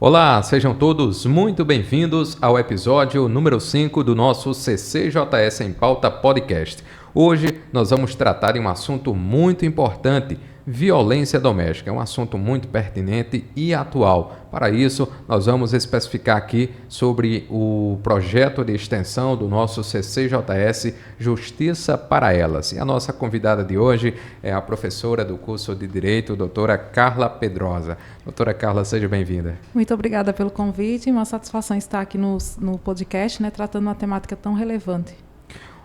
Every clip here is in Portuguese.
Olá, sejam todos muito bem-vindos ao episódio número 5 do nosso CCJS em Pauta Podcast. Hoje nós vamos tratar de um assunto muito importante, violência doméstica. É um assunto muito pertinente e atual. Para isso, nós vamos especificar aqui sobre o projeto de extensão do nosso CCJS Justiça para Elas. E a nossa convidada de hoje é a professora do curso de Direito, doutora Carla Pedrosa. Doutora Carla, seja bem-vinda. Muito obrigada pelo convite. Uma satisfação estar aqui no podcast, tratando uma temática tão relevante.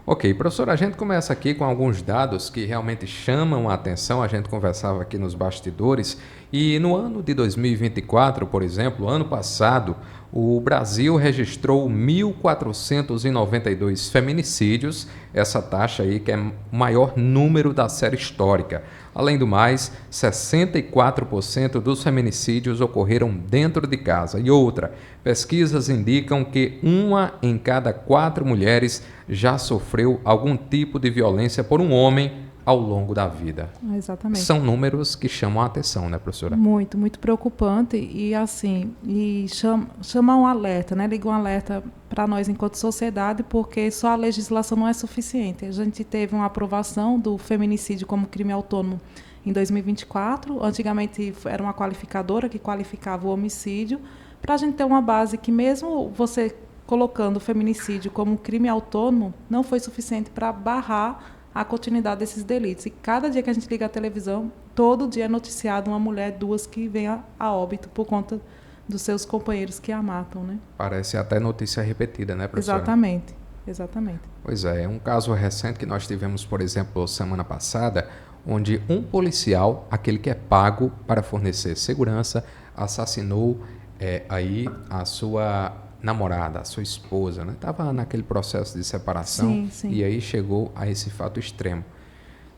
Ok, professora, a gente começa aqui com alguns dados que realmente chamam a atenção. A gente conversava aqui nos bastidores e no ano de 2024, por exemplo, ano passado, o Brasil registrou 1.492 feminicídios, essa taxa aí que é o maior número da série histórica. Além do mais, 64% dos feminicídios ocorreram dentro de casa. E outra, pesquisas indicam que 1 em cada 4 mulheres já sofreu algum tipo de violência por um homem ao longo da vida. Exatamente. São números que chamam a atenção, né, professora? Muito, muito preocupante e assim, chama um alerta, liga um alerta para nós enquanto sociedade, porque só a legislação não é suficiente. A gente teve uma aprovação do feminicídio como crime autônomo em 2024. Antigamente era uma qualificadora que qualificava o homicídio, para a gente ter uma base que mesmo você colocando o feminicídio como crime autônomo, não foi suficiente para barrar a continuidade desses delitos. E cada dia que a gente liga a televisão, todo dia é noticiado uma mulher, 2 que vem a óbito por conta dos seus companheiros que a matam, né? Parece até notícia repetida, né, professora? Exatamente. Pois é um caso recente que nós tivemos, por exemplo, semana passada, onde um policial, aquele que é pago para fornecer segurança, assassinou aí a sua namorada, a sua esposa, né? Estava naquele processo de separação. Sim. E aí chegou a esse fato extremo.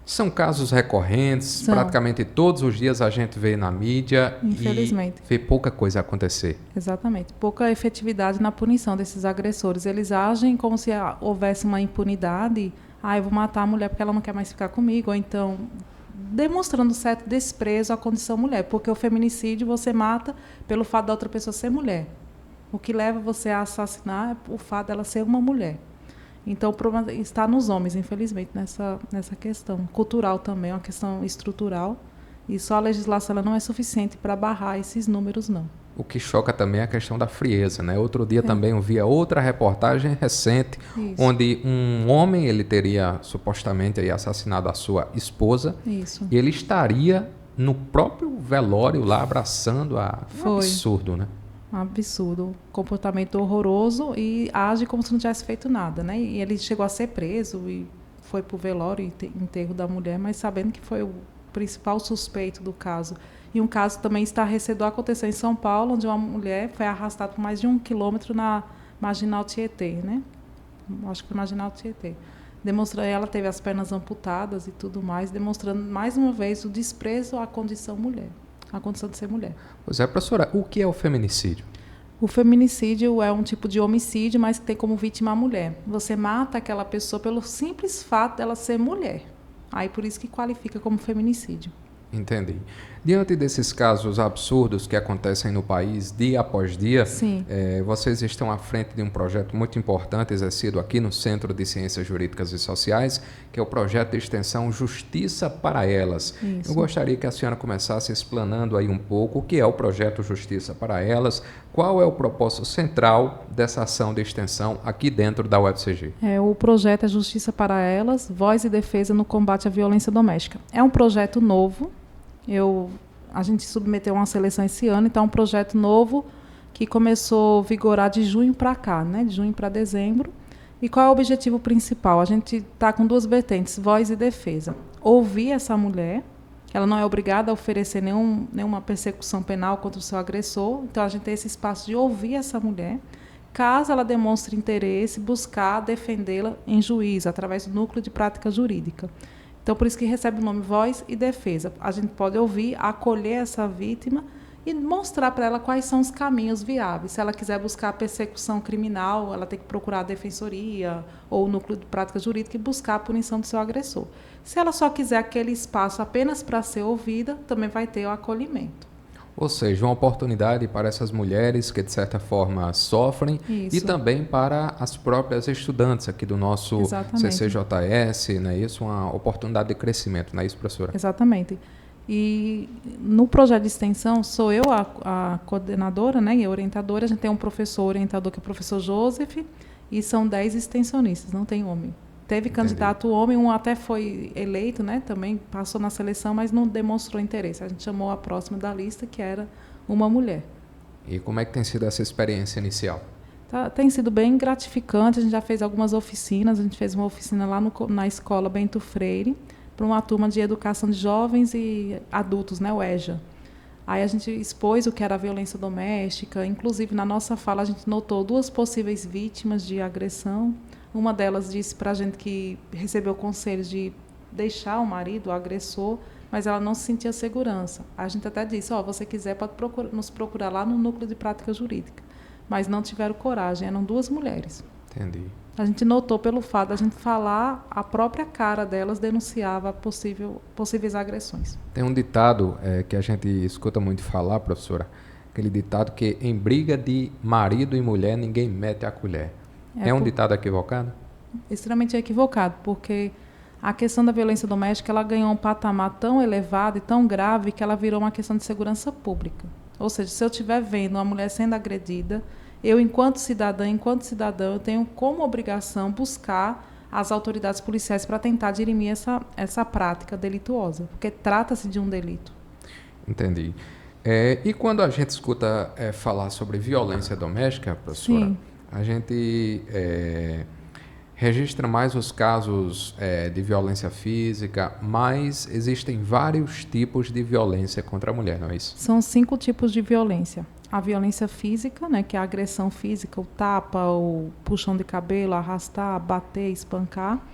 São casos recorrentes, praticamente todos os dias a gente vê na mídia. Infelizmente. E vê pouca coisa acontecer. Exatamente, pouca efetividade na punição desses agressores. Eles agem como se houvesse uma impunidade. Eu vou matar a mulher porque ela não quer mais ficar comigo, ou então demonstrando certo desprezo à condição mulher, porque o feminicídio você mata pelo fato da outra pessoa ser mulher. O que leva você a assassinar é o fato dela ser uma mulher. Então, o problema está nos homens, infelizmente, nessa questão. Cultural também, uma questão estrutural. E só a legislação ela não é suficiente para barrar esses números, não. O que choca também é a questão da frieza, né? Outro dia também eu vi outra reportagem recente, onde um homem ele teria supostamente aí assassinado a sua esposa. Isso. E ele estaria no próprio velório lá abraçando a... Foi. Um absurdo, né? Um absurdo, comportamento horroroso e age como se não tivesse feito nada, né? E ele chegou a ser preso e foi para o velório e enterro da mulher, mas sabendo que foi o principal suspeito do caso. E um caso também estarrecedor aconteceu em São Paulo, onde uma mulher foi arrastada por mais de 1 quilômetro na Marginal Tietê, né? Acho que foi Marginal Tietê. Ela teve as pernas amputadas e tudo mais, demonstrando mais uma vez o desprezo à condição mulher. A condição de ser mulher. Pois é, professora, o que é o feminicídio? O feminicídio é um tipo de homicídio, mas que tem como vítima a mulher. Você mata aquela pessoa pelo simples fato dela ser mulher. Aí por isso que qualifica como feminicídio. Entendi. Diante desses casos absurdos que acontecem no país dia após dia, vocês estão à frente de um projeto muito importante exercido aqui no Centro de Ciências Jurídicas e Sociais, que é o projeto de extensão Justiça para Elas. Isso. Eu gostaria que a senhora começasse explanando aí um pouco o que é o projeto Justiça para Elas, qual é o propósito central dessa ação de extensão aqui dentro da UFCG. O projeto é Justiça para Elas, Voz e Defesa no Combate à Violência Doméstica. É um projeto novo. A gente submeteu uma seleção esse ano, então é um projeto novo que começou a vigorar de junho para cá, de junho para dezembro. E qual é o objetivo principal? A gente está com 2 vertentes, voz e defesa. Ouvir essa mulher, ela não é obrigada a oferecer nenhuma persecução penal contra o seu agressor, então a gente tem esse espaço de ouvir essa mulher. Caso ela demonstre interesse, buscar defendê-la em juízo, através do núcleo de prática jurídica. Então, por isso que recebe o nome Voz e Defesa. A gente pode ouvir, acolher essa vítima e mostrar para ela quais são os caminhos viáveis. Se ela quiser buscar persecução criminal, ela tem que procurar a defensoria ou o núcleo de prática jurídica e buscar a punição do seu agressor. Se ela só quiser aquele espaço apenas para ser ouvida, também vai ter o acolhimento. Ou seja, uma oportunidade para essas mulheres que, de certa forma, sofrem Isso. e também para as próprias estudantes aqui do nosso Exatamente. CCJS, não é isso? Uma oportunidade de crescimento, não é isso, professora? Exatamente. E no projeto de extensão, sou eu a coordenadora, né, e a orientadora. A gente tem um professor orientador, que é o professor Joseph, e são 10 extensionistas, não tem homem. Teve candidato homem, um até foi eleito, né, também passou na seleção, mas não demonstrou interesse. A gente chamou a próxima da lista, que era uma mulher. E como é que tem sido essa experiência inicial? Tem sido bem gratificante. A gente já fez algumas oficinas. A gente fez uma oficina lá na escola Bento Freire, para uma turma de educação de jovens e adultos, né, o EJA. Aí a gente expôs o que era a violência doméstica. Inclusive, na nossa fala, a gente notou 2 possíveis vítimas de agressão. Uma delas disse para a gente que recebeu conselhos de deixar o marido, o agressor, mas ela não se sentia segurança. A gente até disse, você quiser pode nos procurar lá no Núcleo de Prática Jurídica. Mas não tiveram coragem, eram 2 mulheres. Entendi. A gente notou pelo fato de a gente falar, a própria cara delas denunciava possíveis agressões. Tem um ditado que a gente escuta muito falar, professora, aquele ditado que em briga de marido e mulher ninguém mete a colher. É um ditado equivocado? Extremamente equivocado, porque a questão da violência doméstica ela ganhou um patamar tão elevado e tão grave que ela virou uma questão de segurança pública. Ou seja, se eu estiver vendo uma mulher sendo agredida, eu, enquanto cidadão, eu tenho como obrigação buscar as autoridades policiais para tentar dirimir essa prática delituosa, porque trata-se de um delito. Entendi. E quando a gente escuta falar sobre violência doméstica, professora, Sim. a gente registra mais os casos de violência física, mas existem vários tipos de violência contra a mulher, não é isso? São 5 tipos de violência. A violência física, né, que é a agressão física, o tapa, o puxão de cabelo, arrastar, bater, espancar.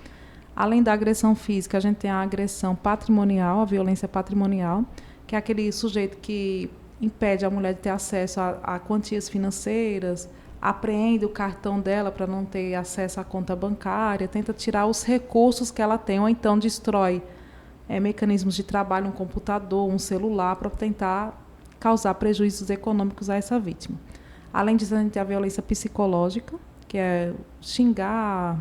Além da agressão física, a gente tem a agressão patrimonial, a violência patrimonial, que é aquele sujeito que impede a mulher de ter acesso a quantias financeiras, apreende o cartão dela para não ter acesso à conta bancária, tenta tirar os recursos que ela tem, ou então destrói mecanismos de trabalho, um computador, um celular, para tentar causar prejuízos econômicos a essa vítima. Além disso, a gente tem a violência psicológica, que é xingar,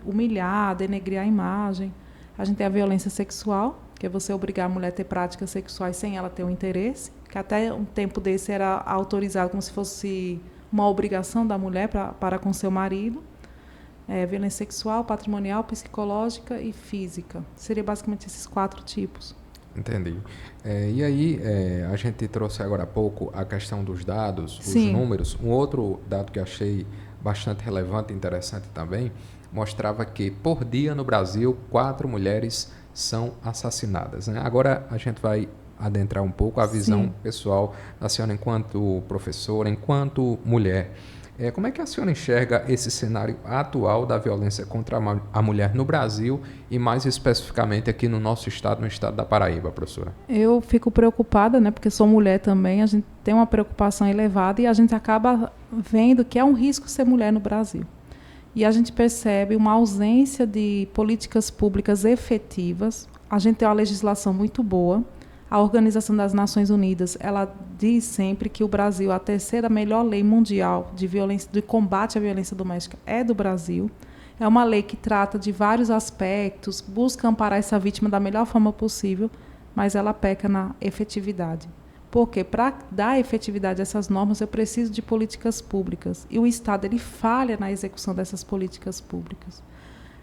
humilhar, denegrir a imagem. A gente tem a violência sexual, que é você obrigar a mulher a ter práticas sexuais sem ela ter um interesse, que até um tempo desse era autorizado como se fosse uma obrigação da mulher para com seu marido. Violência sexual, patrimonial, psicológica e física. Seria basicamente esses 4 tipos. Entendi. E aí, a gente trouxe agora há pouco a questão dos dados, os Sim. números. Um outro dado que achei bastante relevante e interessante também, mostrava que, por dia no Brasil, 4 mulheres são assassinadas, né? Agora a gente vai adentrar um pouco a visão Sim. pessoal da senhora enquanto professora, enquanto mulher. Como é que a senhora enxerga esse cenário atual da violência contra a mulher no Brasil e mais especificamente aqui no nosso estado, no estado da Paraíba, professora? Eu fico preocupada, né, porque sou mulher também, a gente tem uma preocupação elevada e a gente acaba vendo que é um risco ser mulher no Brasil. E a gente percebe uma ausência de políticas públicas efetivas. A gente tem uma legislação muito boa. A Organização das Nações Unidas, ela diz sempre que o Brasil, a 3ª melhor lei mundial de combate à violência doméstica é do Brasil. É uma lei que trata de vários aspectos, busca amparar essa vítima da melhor forma possível, mas ela peca na efetividade. Porque para dar efetividade a essas normas, eu preciso de políticas públicas. E o Estado ele falha na execução dessas políticas públicas.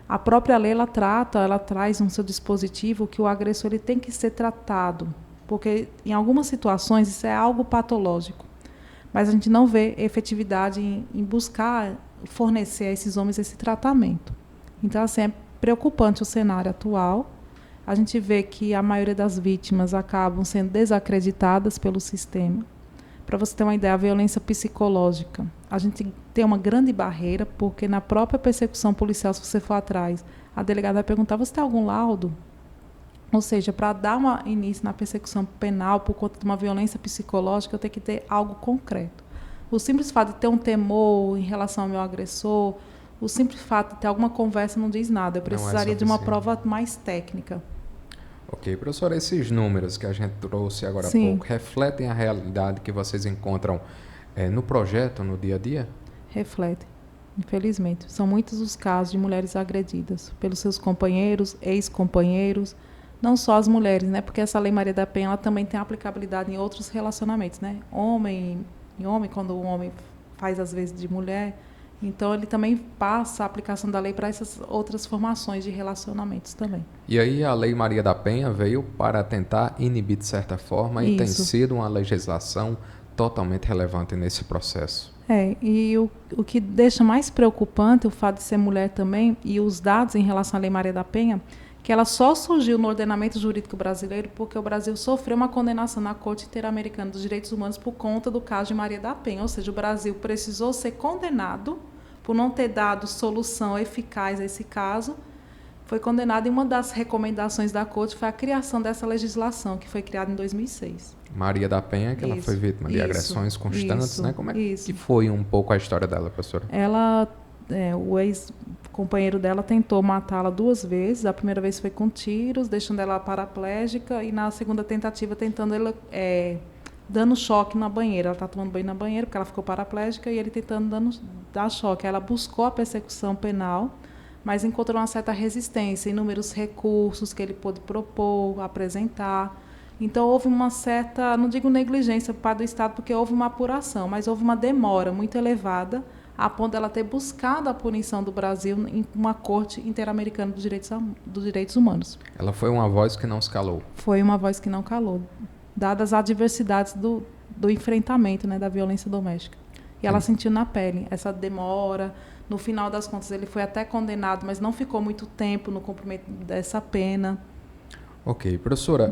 A própria lei ela traz no seu dispositivo que o agressor ele tem que ser tratado, porque em algumas situações isso é algo patológico, mas a gente não vê efetividade em buscar fornecer a esses homens esse tratamento. Então, assim, é preocupante o cenário atual. A gente vê que a maioria das vítimas acabam sendo desacreditadas pelo sistema. Para você ter uma ideia, a violência psicológica, a gente tem uma grande barreira, porque na própria persecução policial, se você for atrás, a delegada vai perguntar, você tem algum laudo? Ou seja, para dar início na persecução penal por conta de uma violência psicológica, eu tenho que ter algo concreto. O simples fato de ter um temor em relação ao meu agressor, o simples fato de ter alguma conversa não diz nada. Eu precisaria de uma prova mais técnica. Ok, professora, esses números que a gente trouxe agora há Sim. pouco refletem a realidade que vocês encontram no projeto, no dia a dia? Reflete, infelizmente. São muitos os casos de mulheres agredidas pelos seus companheiros, ex-companheiros, não só as mulheres, né? Porque essa Lei Maria da Penha ela também tem aplicabilidade em outros relacionamentos, né? Homem em homem, quando o homem faz às vezes de mulher, então ele também passa a aplicação da lei para essas outras formações de relacionamentos também. E aí a Lei Maria da Penha veio para tentar inibir de certa forma e tem sido uma legislação totalmente relevante nesse processo. E o que deixa mais preocupante o fato de ser mulher também e os dados em relação à Lei Maria da Penha, que ela só surgiu no ordenamento jurídico brasileiro porque o Brasil sofreu uma condenação na Corte Interamericana dos Direitos Humanos por conta do caso de Maria da Penha, ou seja, o Brasil precisou ser condenado por não ter dado solução eficaz a esse caso, foi condenado e uma das recomendações da Corte foi a criação dessa legislação, que foi criada em 2006. Maria da Penha, que ela foi vítima de agressões constantes, né? Como é que foi um pouco a história dela, professora? O ex-companheiro dela tentou matá-la 2 vezes. A primeira vez foi com tiros, deixando ela paraplégica, e na segunda tentativa tentando ela dando choque na banheira. Ela está tomando banho na banheira porque ela ficou paraplégica e ele tentando dar choque. Ela buscou a persecução penal, mas encontrou uma certa resistência, inúmeros recursos que ele pôde propor, apresentar. Então, houve uma certa, não digo negligência por parte do Estado, porque houve uma apuração, mas houve uma demora muito elevada, a ponto dela ter buscado a punição do Brasil em uma Corte Interamericana dos Direitos Humanos. Ela foi uma voz que não se calou. Foi uma voz que não calou, dadas as adversidades do enfrentamento, né, da violência doméstica. E ela sentiu na pele essa demora. No final das contas, ele foi até condenado, mas não ficou muito tempo no cumprimento dessa pena. Ok, professora,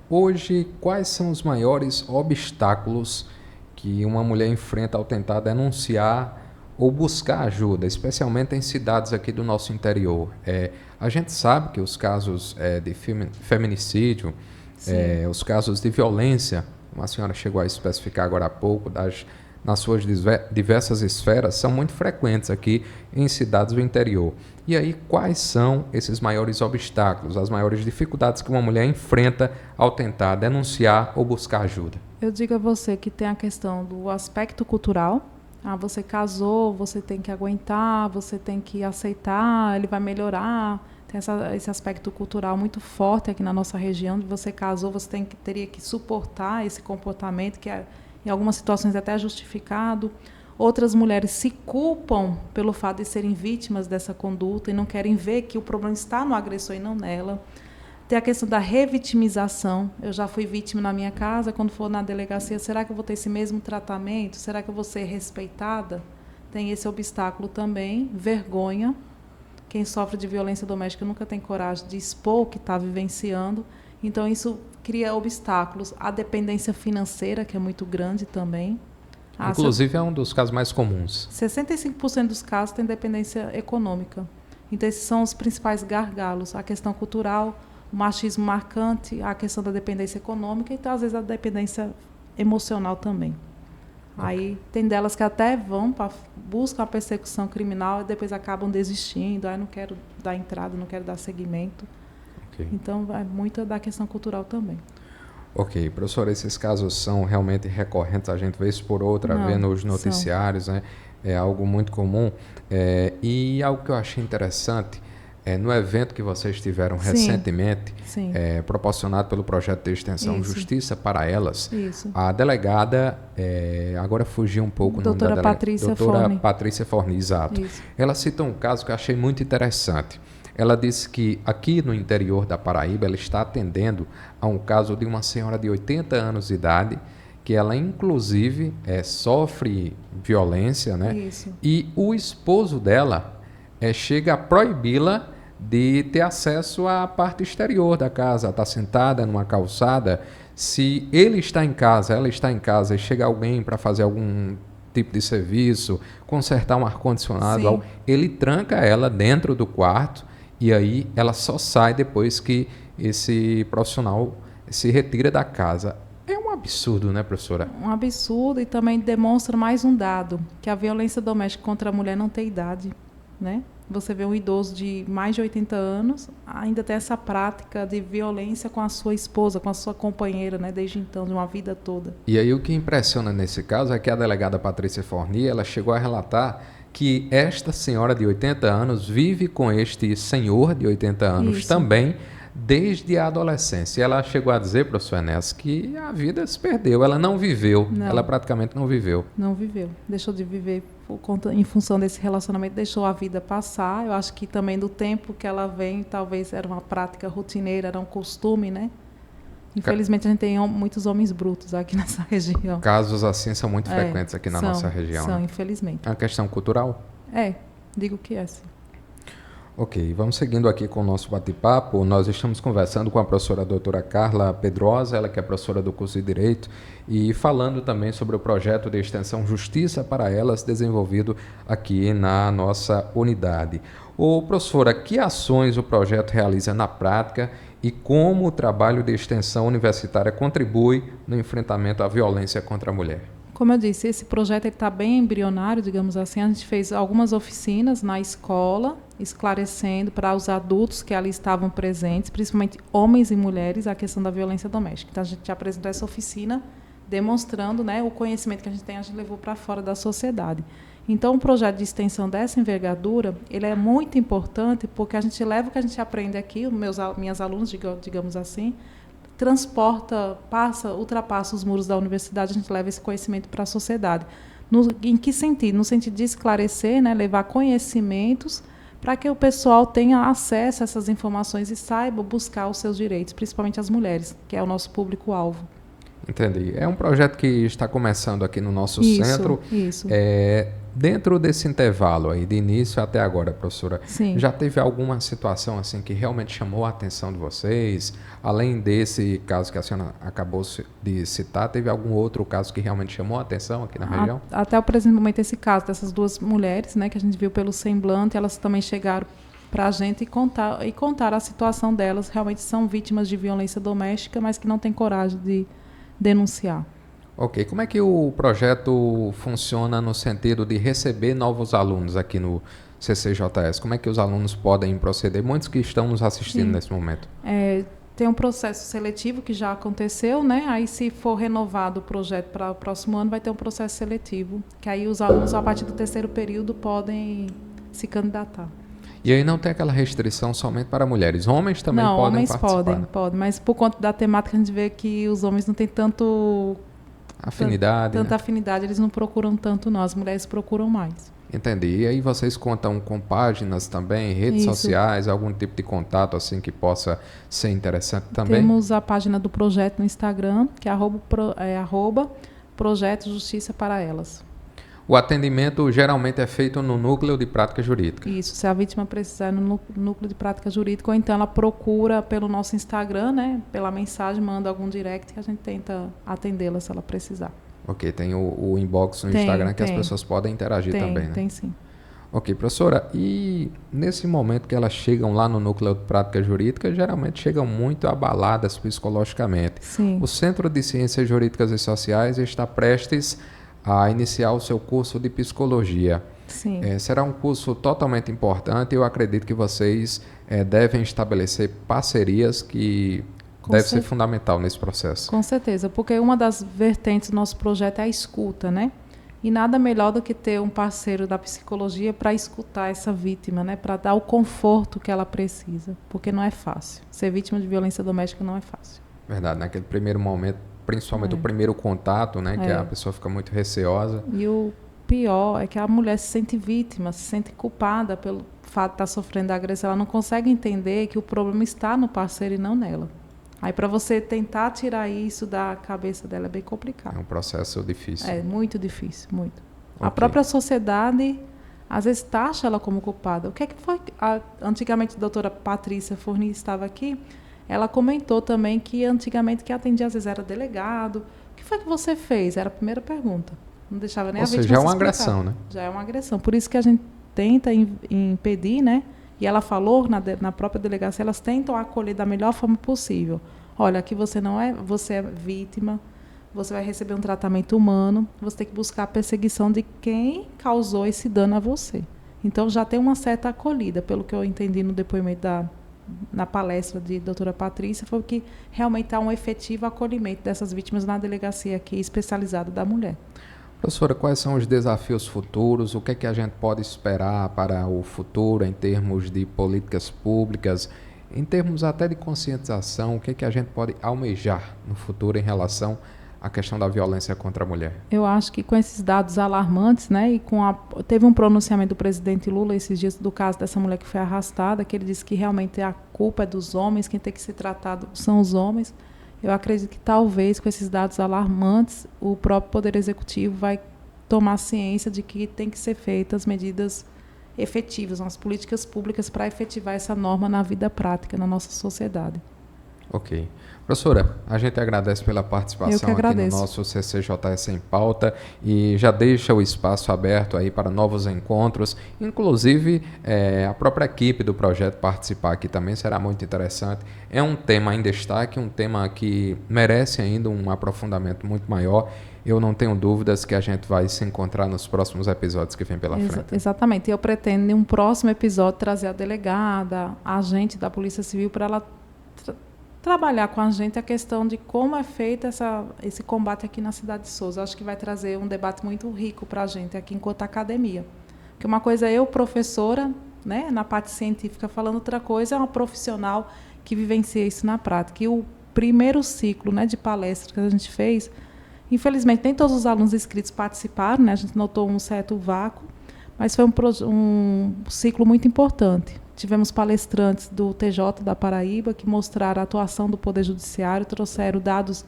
hoje quais são os maiores obstáculos que uma mulher enfrenta ao tentar denunciar ou buscar ajuda, especialmente em cidades aqui do nosso interior? A gente sabe que os casos de feminicídio, os casos de violência, como a senhora chegou a especificar agora há pouco, nas suas diversas esferas, são muito frequentes aqui em cidades do interior. E aí, quais são esses maiores obstáculos, as maiores dificuldades que uma mulher enfrenta ao tentar denunciar ou buscar ajuda? Eu digo a você que tem a questão do aspecto cultural. Você casou, você tem que aguentar, você tem que aceitar, ele vai melhorar. Tem esse aspecto cultural muito forte aqui na nossa região. Você casou, você teria que suportar esse comportamento que em algumas situações até justificado. Outras mulheres se culpam pelo fato de serem vítimas dessa conduta e não querem ver que o problema está no agressor e não nela. Tem a questão da revitimização. Eu já fui vítima na minha casa, quando for na delegacia, será que eu vou ter esse mesmo tratamento? Será que eu vou ser respeitada? Tem esse obstáculo também, vergonha. Quem sofre de violência doméstica nunca tem coragem de expor o que está vivenciando. Então, isso cria obstáculos. A dependência financeira, que é muito grande também. Inclusive, é um dos casos mais comuns. 65% dos casos têm dependência econômica. Então, esses são os principais gargalos. A questão cultural, o machismo marcante, a questão da dependência econômica e, então, às vezes, a dependência emocional também. Aí, tem delas que até buscam a persecução criminal e depois acabam desistindo. Não quero dar entrada, não quero dar seguimento. Okay. Então, é muito da questão cultural também. Ok, professora, esses casos são realmente recorrentes, a gente vê isso por outra vez nos noticiários, né? É algo muito comum. E algo que eu achei interessante, no evento que vocês tiveram recentemente, proporcionado pelo projeto de extensão Justiça para Elas, a delegada, agora fugiu um pouco o nome da delegada, doutora Patrícia Forni, exato. Ela citou um caso que eu achei muito interessante. Ela disse que aqui no interior da Paraíba ela está atendendo a um caso de uma senhora de 80 anos de idade, que ela inclusive sofre violência, né? Isso. E o esposo dela chega a proibi-la de ter acesso à parte exterior da casa. Ela está sentada numa calçada. Se ele está em casa, ela está em casa e chega alguém para fazer algum tipo de serviço, consertar um ar-condicionado, ele tranca ela dentro do quarto. E aí ela só sai depois que esse profissional se retira da casa. É um absurdo, né, professora? Um absurdo, e também demonstra mais um dado, que a violência doméstica contra a mulher não tem idade, né? Você vê um idoso de mais de 80 anos, ainda tem essa prática de violência com a sua esposa, com a sua companheira, né, desde então, de uma vida toda. E aí o que impressiona nesse caso é que a delegada Patrícia Forni, ela chegou a relatar que esta senhora de 80 anos vive com este senhor de 80 anos Isso. também desde a adolescência. E ela chegou a dizer, professor Enéas, que a vida se perdeu, ela não viveu, Não. ela praticamente não viveu. Não viveu, deixou de viver em função desse relacionamento, deixou a vida passar. Eu acho que também do tempo que ela vem, talvez era uma prática rotineira, era um costume, né? Infelizmente a gente tem muitos homens brutos aqui nessa região. Casos assim são muito frequentes aqui na nossa região. São, né? infelizmente. É uma questão cultural? Digo que é, sim. Ok, vamos seguindo aqui com o nosso bate-papo. Nós estamos conversando com a professora doutora Carla Pedrosa, ela que é professora do curso de Direito, e falando também sobre o projeto de extensão Justiça para Elas, desenvolvido aqui na nossa unidade. Ô, professora, que ações o projeto realiza na prática e como o trabalho de extensão universitária contribui no enfrentamento à violência contra a mulher? Como eu disse, esse projeto está bem embrionário, digamos assim. A gente fez algumas oficinas na escola, esclarecendo para os adultos que ali estavam presentes, principalmente homens e mulheres, a questão da violência doméstica. Então, a gente apresentou essa oficina demonstrando, né, o conhecimento que a gente tem, a gente levou para fora da sociedade. Então, um projeto de extensão dessa envergadura, ele é muito importante porque a gente leva o que a gente aprende aqui, minhas alunas, digamos assim, ultrapassa os muros da universidade, a gente leva esse conhecimento para a sociedade. Em que sentido? No sentido de esclarecer, né, levar conhecimentos para que o pessoal tenha acesso a essas informações e saiba buscar os seus direitos, principalmente as mulheres, que é o nosso público-alvo. Entendi. É um projeto que está começando aqui no nosso centro. Isso. Dentro desse intervalo aí, de início até agora, professora, Sim. já teve alguma situação assim que realmente chamou a atenção de vocês? Além desse caso que a senhora acabou de citar, teve algum outro caso que realmente chamou a atenção aqui na região? Até o presente momento, esse caso dessas duas mulheres, né, que a gente viu pelo semblante, elas também chegaram para a gente e contar a situação delas. Realmente são vítimas de violência doméstica, mas que não têm coragem de denunciar. Ok, como é que o projeto funciona no sentido de receber novos alunos aqui no CCJS? Como é que os alunos podem proceder? Muitos que estão nos assistindo nesse momento. Tem um processo seletivo que já aconteceu, né? Aí, se for renovado o projeto para o próximo ano, vai ter um processo seletivo, que aí os alunos, a partir do terceiro período, podem se candidatar. E aí não tem aquela restrição somente para mulheres. Homens também podem participar? Não, podem, mas por conta da temática a gente vê que os homens não têm tanta afinidade, eles não procuram tanto, não. As mulheres procuram mais. Entendi. E aí vocês contam com páginas também, redes sociais, algum tipo de contato assim que possa ser interessante também? Temos a página do projeto no Instagram, que é @ Projeto Justiça para Elas. O atendimento geralmente é feito no núcleo de prática jurídica. Isso, se a vítima precisar no núcleo de prática jurídica, ou então ela procura pelo nosso Instagram, né, pela mensagem, manda algum direct que a gente tenta atendê-la se ela precisar. Ok, tem o inbox no Instagram que as pessoas podem interagir também, né? Tem sim. Ok, professora, e nesse momento que elas chegam lá no núcleo de prática jurídica, geralmente chegam muito abaladas psicologicamente. Sim. O Centro de Ciências Jurídicas e Sociais está prestes a iniciar o seu curso de psicologia. Sim. Será um curso totalmente importante e eu acredito que vocês devem estabelecer parcerias que deve ser fundamental nesse processo. Com certeza, porque uma das vertentes do nosso projeto é a escuta, né? E nada melhor do que ter um parceiro da psicologia para escutar essa vítima, né? Para dar o conforto que ela precisa, porque não é fácil. Ser vítima de violência doméstica não é fácil. Verdade, naquele primeiro momento, principalmente o primeiro contato, né, que a pessoa fica muito receosa. E o pior é que a mulher se sente vítima, se sente culpada pelo fato de estar sofrendo a agressão. Ela não consegue entender que o problema está no parceiro e não nela. Aí, para você tentar tirar isso da cabeça dela é bem complicado. É um processo difícil. É muito difícil, muito. Okay. A própria sociedade, às vezes, taxa ela como culpada. O que é que foi? Antigamente, a doutora Patrícia Forni estava aqui. Ela comentou também que antigamente quem atendia às vezes era delegado. O que foi que você fez? Era a primeira pergunta. Não deixava nem a vítima se explicar. Já é uma agressão, né? Já é uma agressão. Por isso que a gente tenta impedir, né? E ela falou na própria delegacia, elas tentam acolher da melhor forma possível. Olha, aqui você é vítima, você vai receber um tratamento humano, você tem que buscar a perseguição de quem causou esse dano a você. Então, já tem uma certa acolhida, pelo que eu entendi no depoimento na palestra de doutora Patrícia, foi que realmente há um efetivo acolhimento dessas vítimas na delegacia aqui especializada da mulher. Professora, quais são os desafios futuros? O que é que a gente pode esperar para o futuro em termos de políticas públicas, em termos até de conscientização? O que é que a gente pode almejar no futuro em relação à questão da violência contra a mulher? Eu acho que com esses dados alarmantes, né, e teve um pronunciamento do presidente Lula esses dias do caso dessa mulher que foi arrastada, que ele disse que realmente a culpa é dos homens, quem tem que ser tratado são os homens. Eu acredito que talvez com esses dados alarmantes, o próprio Poder Executivo vai tomar ciência de que tem que ser feitas medidas efetivas, umas políticas públicas para efetivar essa norma na vida prática, na nossa sociedade. Ok. Professora, a gente agradece pela participação aqui no nosso CCJS em Pauta e já deixa o espaço aberto aí para novos encontros, inclusive a própria equipe do projeto participar aqui também será muito interessante. É um tema em destaque, um tema que merece ainda um aprofundamento muito maior. Eu não tenho dúvidas que a gente vai se encontrar nos próximos episódios que vem pela frente. Exatamente. Eu pretendo, em um próximo episódio, trazer a delegada, a agente da Polícia Civil, para ela trabalhar com a gente a questão de como é feito esse combate aqui na cidade de Souza. Acho que vai trazer um debate muito rico para a gente aqui enquanto academia. Porque uma coisa é eu, professora, né, na parte científica, falando, outra coisa é uma profissional que vivencia isso na prática. E o primeiro ciclo, né, de palestras que a gente fez, infelizmente, nem todos os alunos inscritos participaram, né, a gente notou um certo vácuo, mas foi um ciclo muito importante. Tivemos palestrantes do TJ da Paraíba que mostraram a atuação do Poder Judiciário, trouxeram dados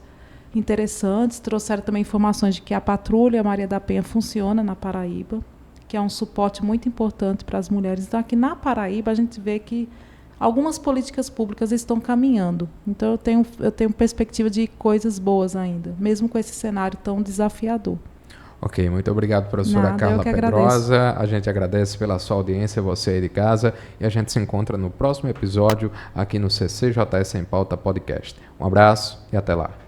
interessantes, trouxeram também informações de que a Patrulha Maria da Penha funciona na Paraíba, que é um suporte muito importante para as mulheres. Então, aqui na Paraíba, a gente vê que algumas políticas públicas estão caminhando. Então, eu tenho perspectiva de coisas boas ainda, mesmo com esse cenário tão desafiador. Ok, muito obrigado, professora Carla Pedrosa. A gente agradece pela sua audiência, você aí de casa, e a gente se encontra no próximo episódio aqui no CCJS em Pauta Podcast. Um abraço e até lá.